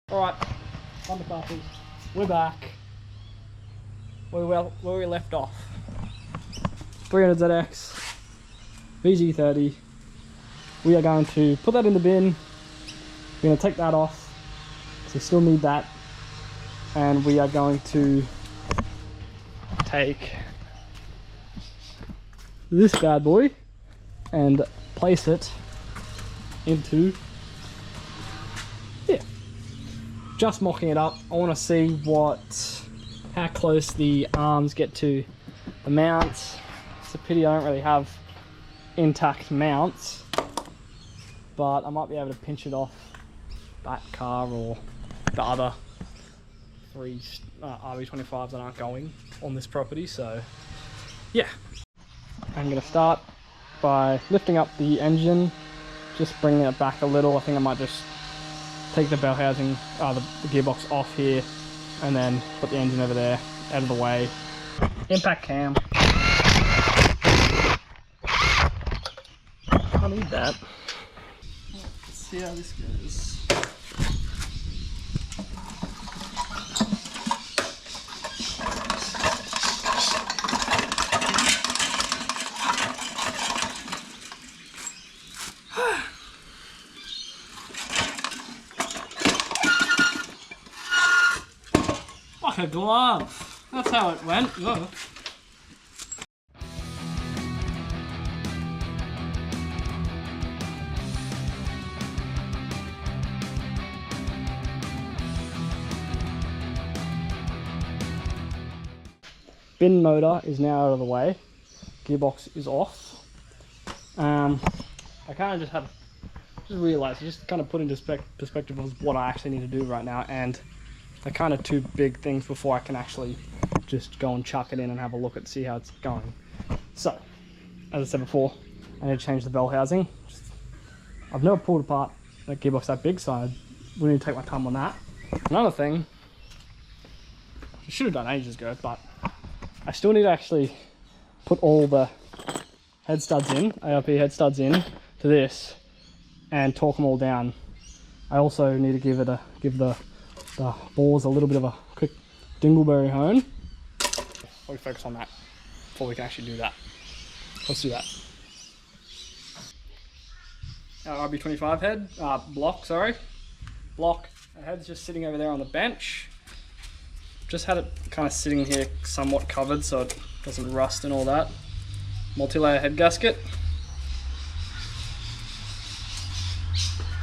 Alright, Thunderclappers, we're back where we left off. 300ZX, VG30. We are going to put that in the bin. We're going to take that off, because we still need that. And we are going to take this bad boy and place it into here. Just mocking it up. I want to see how close the arms get to the mounts. It's a pity I don't really have intact mounts, but I might be able to pinch it off that car or the other three RB25s that aren't going on this property. So yeah, I'm going to start by lifting up the engine, just bringing it back a little. I think I might just take the bell housing, the gearbox off here, and then put the engine over there, out of the way. Impact cam. I need that. Let's see how this goes. A glove. That's how it went. Whoa. Bin motor is now out of the way. Gearbox is off. I kind of just realized, just kind of put into perspective of what I actually need to do right now, and they're kind of two big things before I can actually just go and chuck it in and have a look at see how it's going. So, as I said before, I need to change the bell housing. I've never pulled apart a gearbox that big, so I really need to take my time on that. Another thing, I should have done ages ago, but I still need to actually put all the head studs in, ARP head studs in to this, and torque them all down. I also need to give the bores a little bit of a quick dingleberry hone. Probably focus on that before we can actually do that. Let's do that. Our RB25 head, block. The head's just sitting over there on the bench. Just had it kind of sitting here somewhat covered so it doesn't rust and all that. Multi-layer head gasket.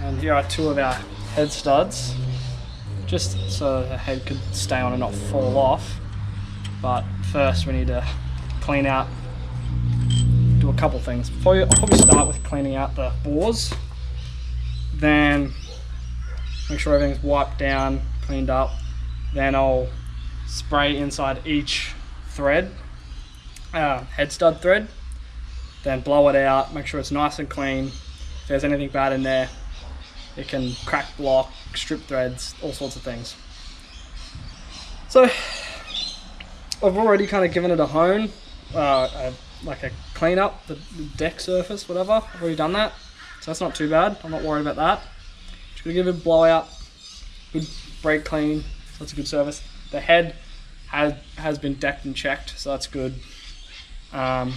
And here are two of our head studs, just so the head could stay on and not fall off. But first we need to clean out, do a couple things. I'll probably start with cleaning out the bores, then make sure everything's wiped down, cleaned up. Then I'll spray inside each thread, head stud thread, then blow it out, make sure it's nice and clean. If there's anything bad in there, it can crack, block, strip threads, all sorts of things. So I've already kind of given it a hone, like a clean up, the deck surface, whatever. I've already done that, so that's not too bad. I'm not worried about that. Just gonna give it a blowout, good brake clean, so that's a good service. The head has been decked and checked, so that's good. Yeah,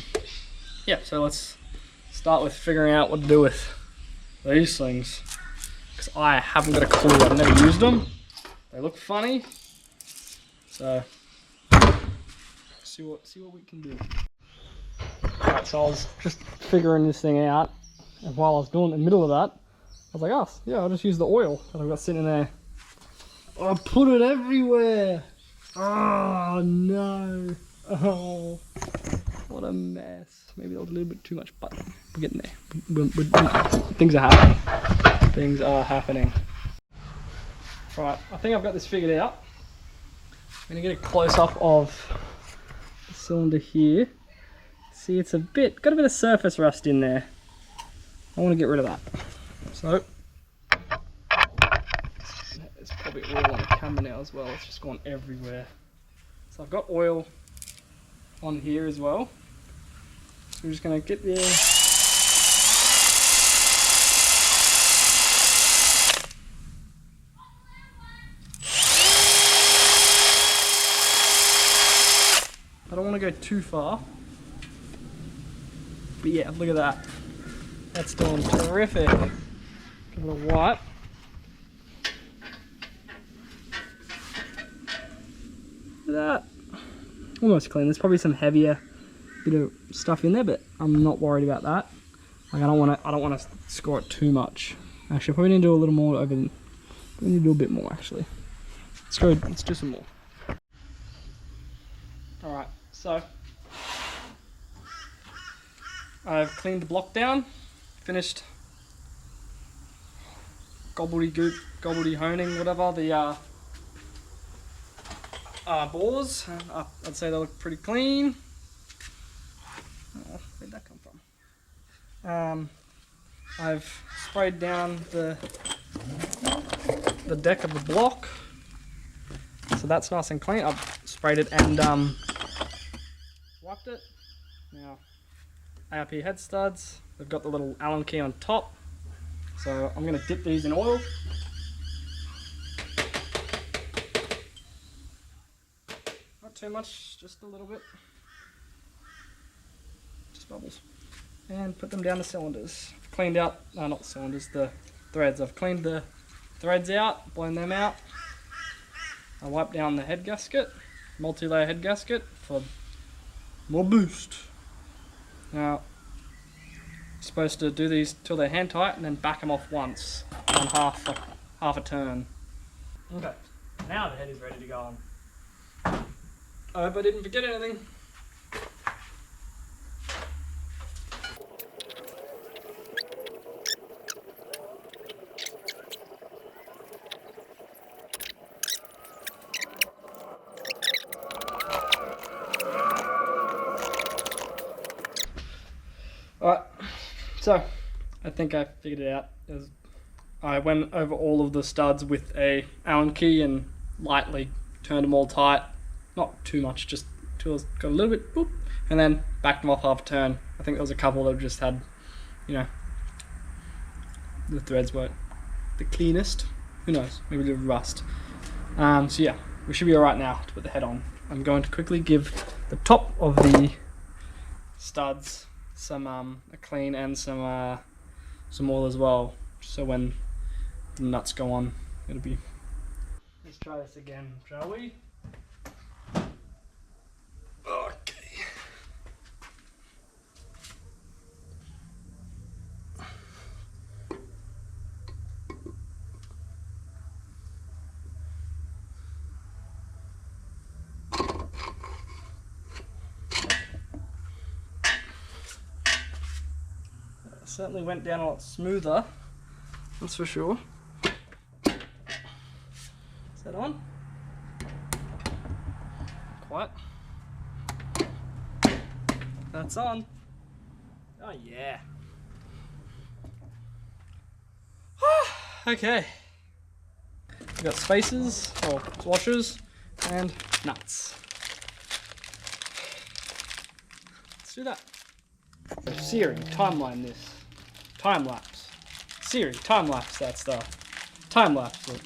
so let's start with figuring out what to do with these things, because I haven't got a clue. I've never used them. They look funny, so see what we can do. Alright, so I was just figuring this thing out, and while I was doing it in the middle of that, I was like, oh yeah, I'll just use the oil that I've got sitting there. I put it everywhere. Oh no. Oh, what a mess. Maybe that was a little bit too much, but we're getting there. Things are happening. Things are happening. Right, I think I've got this figured out. I'm going to get a close-up of the cylinder here. See, it's got a bit of surface rust in there. I want to get rid of that. So, there's probably oil on the camera now as well. It's just gone everywhere. So I've got oil on here as well. So we're just going to get there. go too far. But yeah, look at that. That's doing terrific. Give it a wipe. Look at that. Almost clean. There's probably some heavier bit of stuff in there, but I'm not worried about that. Like I don't want to score it too much. Actually, I probably need to do a little more over. We need to do a bit more actually. Let's do some more. All right, so I've cleaned the block down, finished gobbledy honing, whatever, the bores. I'd say they look pretty clean. Oh, where'd that come from? I've sprayed down the deck of the block, so that's nice and clean. I've sprayed it and wiped it. Now, RB head studs. They've got the little Allen key on top. So I'm going to dip these in oil. Not too much, just a little bit. Just bubbles. And put them down the cylinders. I've cleaned out, no, not the cylinders, the threads. I've cleaned the threads out, blown them out. I wiped down the head gasket, multi-layer head gasket for more boost. Now, you're supposed to do these till they're hand tight and then back them off once on half a turn. Okay, now the head is ready to go on. I hope I didn't forget anything. Alright, so I think I figured it out. I went over all of the studs with a Allen key and lightly turned them all tight. Not too much, just till it's got a little bit, boop, and then backed them off half a turn. I think there was a couple that just had, you know, the threads weren't the cleanest. Who knows, maybe a little rust. So yeah, we should be alright now to put the head on. I'm going to quickly give the top of the studs some a clean and some oil as well, so when the nuts go on, it'll be. Let's try this again, shall we? Okay. Certainly went down a lot smoother, that's for sure. Is that on? Quiet. That's on. Oh yeah. Okay. We've got spacers, or washers, and nuts. Let's do that. Siri, timeline this. Time lapse. Siri, time lapse that stuff. Time lapse it.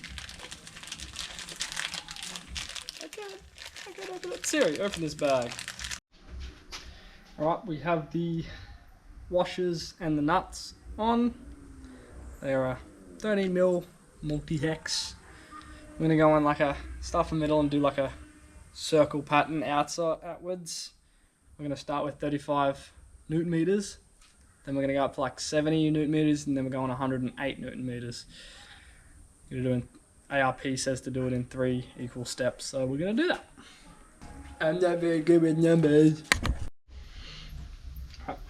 I can't open it. Siri, open this bag. Alright, we have the washers and the nuts on. They are a 30mm multi-hex. I'm going to go on like a, start in the middle and do like a circle pattern outwards. We're going to start with 35 Newton meters. Then we're going to go up to like 70 Newton meters, and then we're going 108 Newton meters. We're doing, ARP says to do it in 3 equal steps, so we're going to do that. I'm not very good with numbers.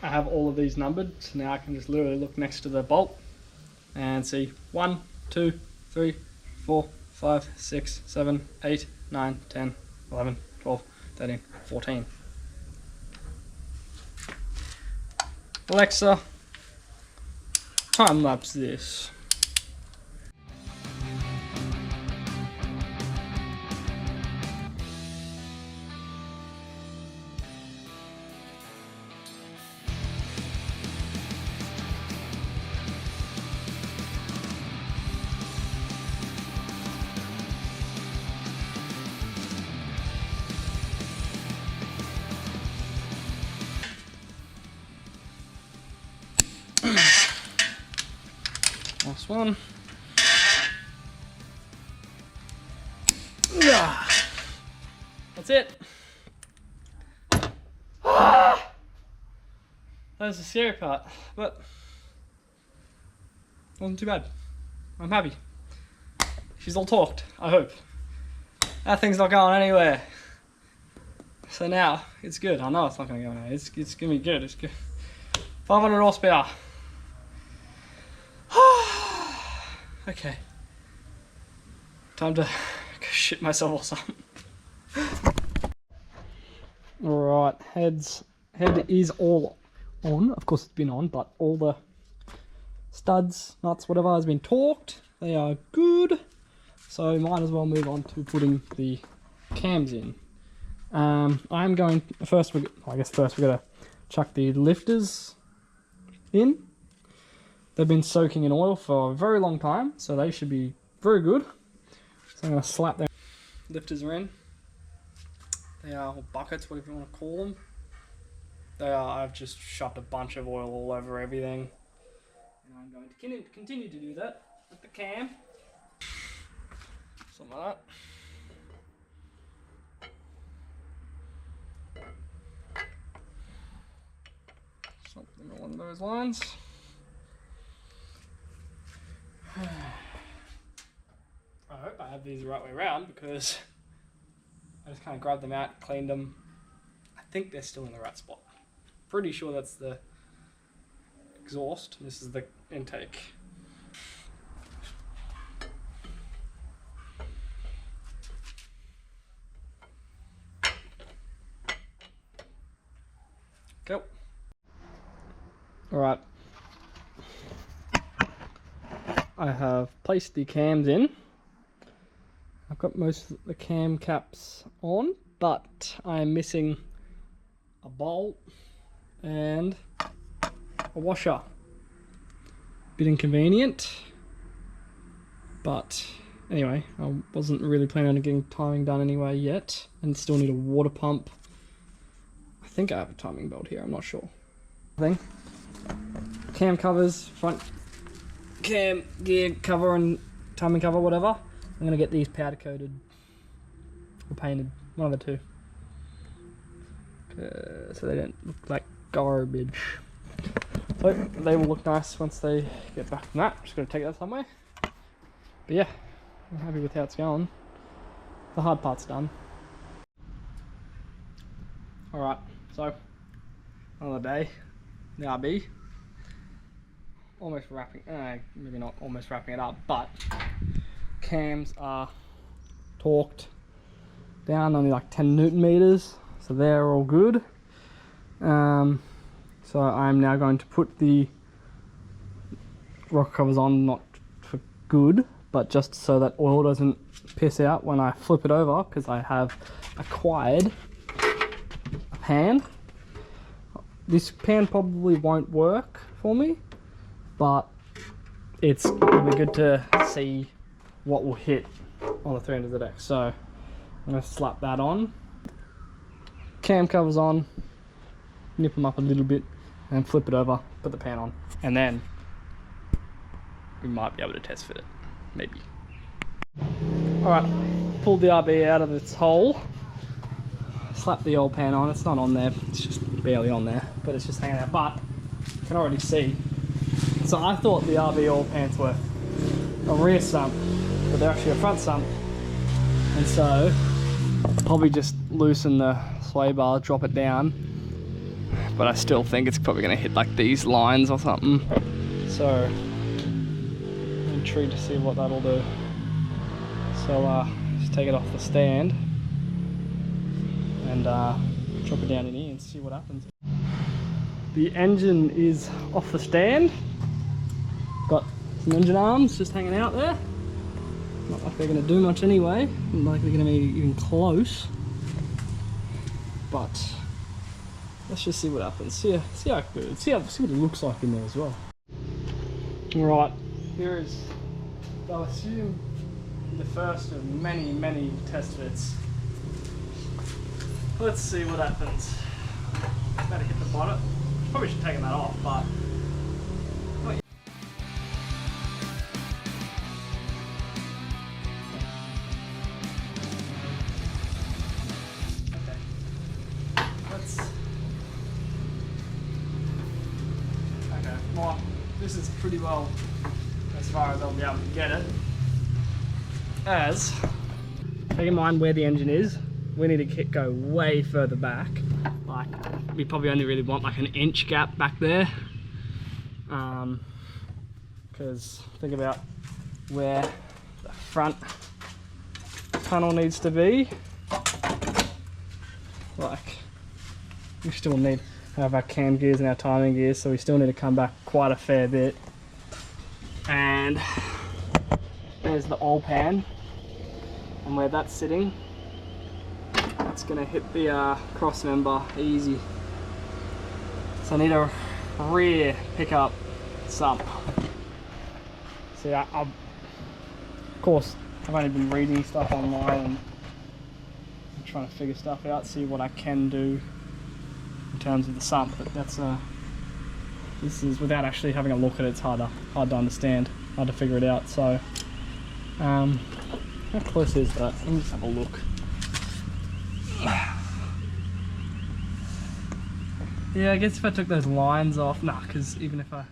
I have all of these numbered, so now I can just literally look next to the bolt and see 1, 2, 3, 4, 5, 6, 7, 8, 9, 10, 11, 12, 13, 14. Alexa, time lapse this. Last one. That's it. That was the scary part, but wasn't too bad. I'm happy. She's all talked, I hope. That thing's not going anywhere. So now, it's good. I know it's not going to go anywhere. It's going to be good. It's good. 500 horsepower. Okay. Time to go shit myself or something. Alright, head is all on. Of course it's been on, but all the studs, nuts, whatever has been torqued. They are good. So might as well move on to putting the cams in. I'm going, first we're going to chuck the lifters in. They've been soaking in oil for a very long time, so they should be very good. So I'm going to slap them. Lifters are in. They are buckets, whatever you want to call them. They are, I've just shoved a bunch of oil all over everything. And I'm going to continue to do that with the cam. Something like that. Something along those lines. I hope I have these the right way around because I just kind of grabbed them out, cleaned them. I think they're still in the right spot. Pretty sure that's the exhaust. This is the intake. Go. Alright. I have placed the cams in. I've got most of the cam caps on, but I'm missing a bolt and a washer. Bit inconvenient, but anyway, I wasn't really planning on getting timing done anyway yet, and still need a water pump. I think I have a timing belt here, I'm not sure. Cam covers, front cam gear cover and timing cover, whatever. I'm going to get these powder coated or painted, one of the two. So they don't look like garbage. So they will look nice once they get back from that. Just got to take that somewhere. But yeah, I'm happy with how it's going. The hard part's done. Alright, so another day, the RB. Almost wrapping, maybe not almost wrapping it up, but cams are torqued down, only like 10 Newton meters, so they're all good. So I'm now going to put the rocker covers on, not for good, but just so that oil doesn't piss out when I flip it over, because I have acquired a pan. This pan probably won't work for me, but it'll be good to see what will hit on the 300 of the deck. So I'm going to slap that on, cam covers on, nip them up a little bit, and flip it over, put the pan on, and then we might be able to test fit it, maybe. Alright, pulled the RB out of its hole, slap the old pan on. It's not on there, it's just barely on there, but it's just hanging out, but you can already see. So I thought the RB oil pans were a rear sump, but they're actually a front sump. And so I'll probably just loosen the sway bar, drop it down, but I still think it's probably going to hit like these lines or something. So I'm intrigued to see what that'll do. So just take it off the stand and drop it down in here and see what happens. The engine is off the stand. Got some engine arms just hanging out there. Not like they're going to do much anyway. Not like they're going to be even close. But let's just see what happens. See how it goes. See what it looks like in there as well. Alright, here is, I'll assume, the first of many, many test fits. Let's see what happens. About to hit the bonnet. Probably should have taken that off, but this is pretty well as far as I'll be able to get it. As, bear in mind where the engine is, we need to go way further back. Like, we probably only really want like an inch gap back there. Because think about where the front tunnel needs to be. Like, we still need to have our cam gears and our timing gears, so we still need to come back quite a fair bit. And there's the oil pan, and where that's sitting, that's gonna hit the cross member easy. So I need a rear pickup sump. See, of course, I've only been reading stuff online and I'm trying to figure stuff out, see what I can do in terms of the sump. But that's this is without actually having a look at it. It's hard to understand, hard to figure it out. So, how close is that? Let me just have a look. Yeah, I guess if I took those lines off, nah, because even if I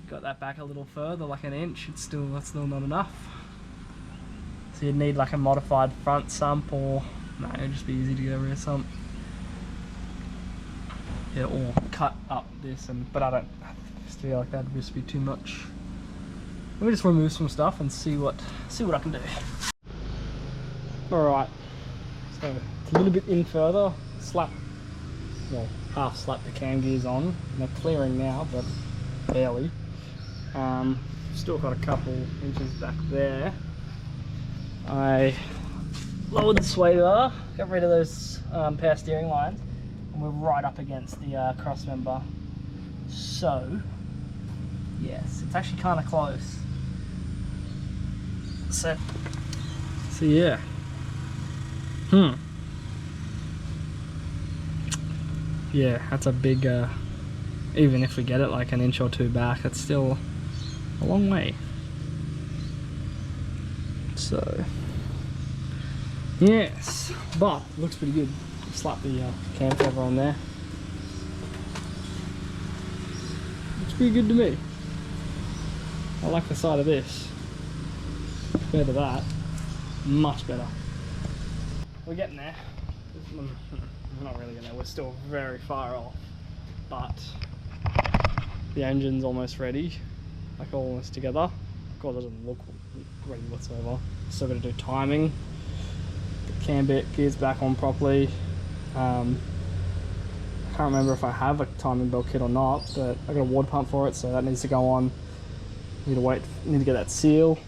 got that back a little further, like an inch, that's still not enough. So you'd need like a modified front sump, or no, it'd just be easy to get a rear sump. Yeah, or cut up this, but I just feel like that'd just be too much. Let me just remove some stuff and see what I can do. All right, so it's a little bit in further. Half slap the cam gears on. They're clearing now, but barely. Still got a couple inches back there. I lowered the sway bar, got rid of those power steering lines, and we're right up against the cross member. So, yes, it's actually kind of close. So yeah. Yeah, that's a big, even if we get it like an inch or two back, it's still a long way. So, yes, but it looks pretty good. Slap the cam cover on there. Looks pretty good to me. I like the side of this. Compared to that, much better. We're getting there. We're not really getting there. We're still very far off, but the engine's almost ready. Like almost together. God, it doesn't look ready whatsoever. Still got to do timing. The cam gears back on properly. I can't remember if I have a timing belt kit or not, but I got a water pump for it, so that needs to go on. Need to get that seal.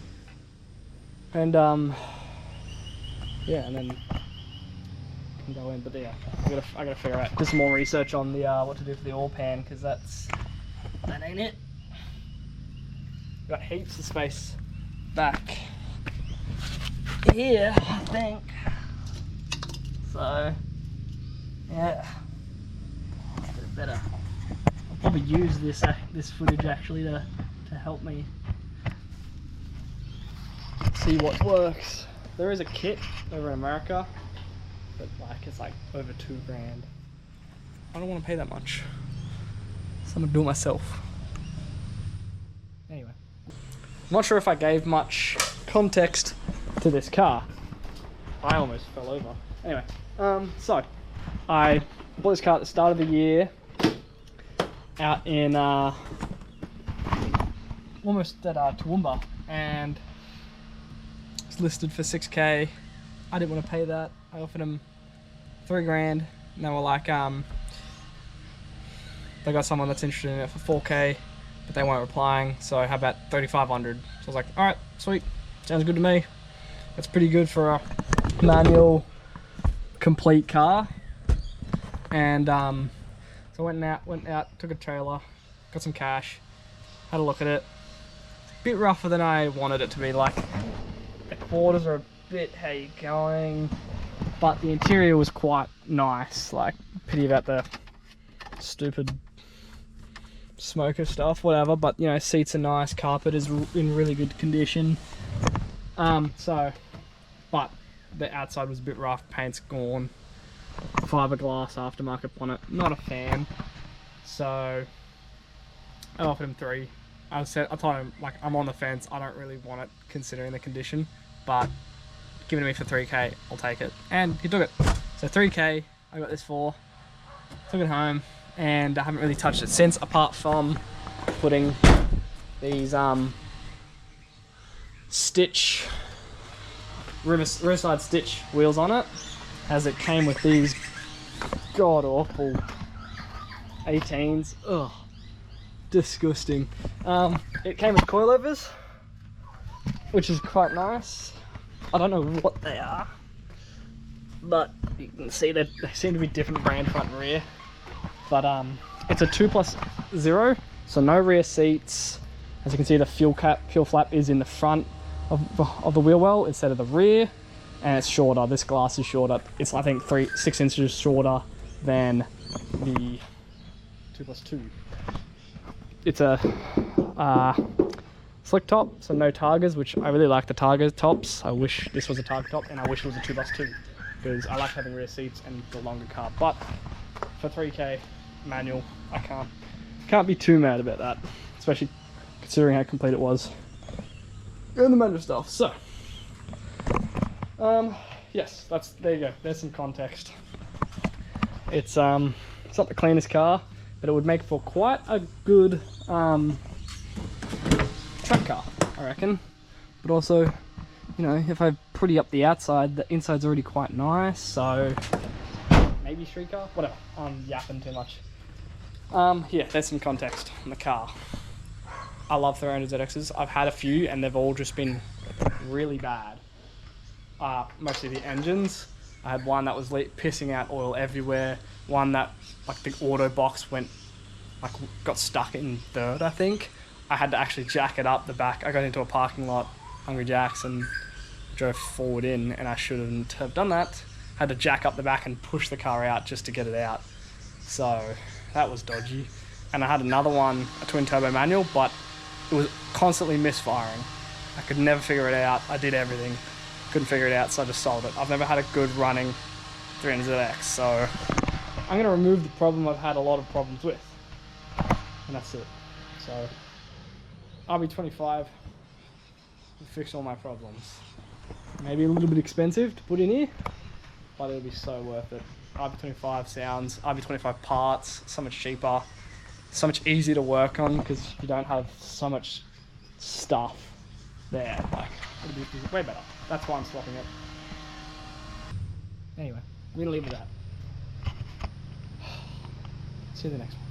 And yeah, and then can go in. But yeah, I gotta figure out, do some more research on the what to do for the oil pan, because that ain't it. Got heaps of space back here, I think. So yeah, a bit better. I'll probably use this footage actually to help me see what works. There is a kit over in America, but like it's like over $2 grand. I don't want to pay that much, so I'm gonna do it myself. Anyway, I'm not sure if I gave much context to this car. I almost fell over. Anyway, so I bought this car at the start of the year out in almost at Toowoomba, and it's listed for $6K. I didn't want to pay that. I offered them $3 grand, and they were like, they got someone that's interested in it for $4K, but they weren't replying, so how about $3,500? So I was like, alright, sweet, sounds good to me. That's pretty good for a manual complete car. And so I went out, took a trailer, got some cash, had a look at it. A bit rougher than I wanted it to be. Like, the quarters are a bit, how you going, but the interior was quite nice. Like, pity about the stupid smoker stuff, whatever, but you know, seats are nice, carpet is in really good condition. But the outside was a bit rough, paint's gone, fiberglass aftermarket bonnet, not a fan. So I offered him 3, I told him, like, I'm on the fence. I don't really want it considering the condition, but give it to me for 3K, I'll take it. And he took it. So 3K, I got this for, took it home, and I haven't really touched it since, apart from putting these Stitch, Riverside Stitch wheels on it, as it came with these god awful 18s. Ugh, disgusting. It came with coilovers, which is quite nice. I don't know what they are, but you can see that they seem to be different brand front and rear. But it's a 2+0, so no rear seats. As you can see, the fuel flap is in the front of the wheel well instead of the rear, and it's shorter. This glass is shorter. It's, I think, 6 inches shorter than the 2+2. It's a slick top, so no Targas, which I really like the Targa tops. I wish this was a Targa top, and I wish it was a 2+2, because I like having rear seats and the longer car. But for 3K manual, I can't be too mad about that, especially considering how complete it was and the manual stuff. So yes, there you go, there's some context. It's not the cleanest car, but it would make for quite a good track car, I reckon. But also, you know, if I pretty up the outside, the inside's already quite nice, so maybe street car, whatever. I'm yapping too much. Yeah, there's some context on the car. I love 300ZXs. I've had a few and they've all just been really bad. Mostly the engines. I had one that was pissing out oil everywhere. One that, like, the auto box got stuck in third, I think. I had to actually jack it up the back. I got into a parking lot, Hungry Jack's, and drove forward in, and I shouldn't have done that. Had to jack up the back and push the car out just to get it out. So that was dodgy. And I had another one, a twin turbo manual, but it was constantly misfiring. I could never figure it out. I did everything, couldn't figure it out, so I just sold it. I've never had a good running 300ZX, so I'm gonna remove the problem I've had a lot of problems with, and that's it. So RB25 will fix all my problems. Maybe a little bit expensive to put in here, but it'll be so worth it. RB25 sounds, RB25 parts, so much cheaper, so much easier to work on because you don't have so much stuff there. Like, it'll be way better. That's why I'm swapping it. Anyway, I'm gonna leave it at that. See you in the next one.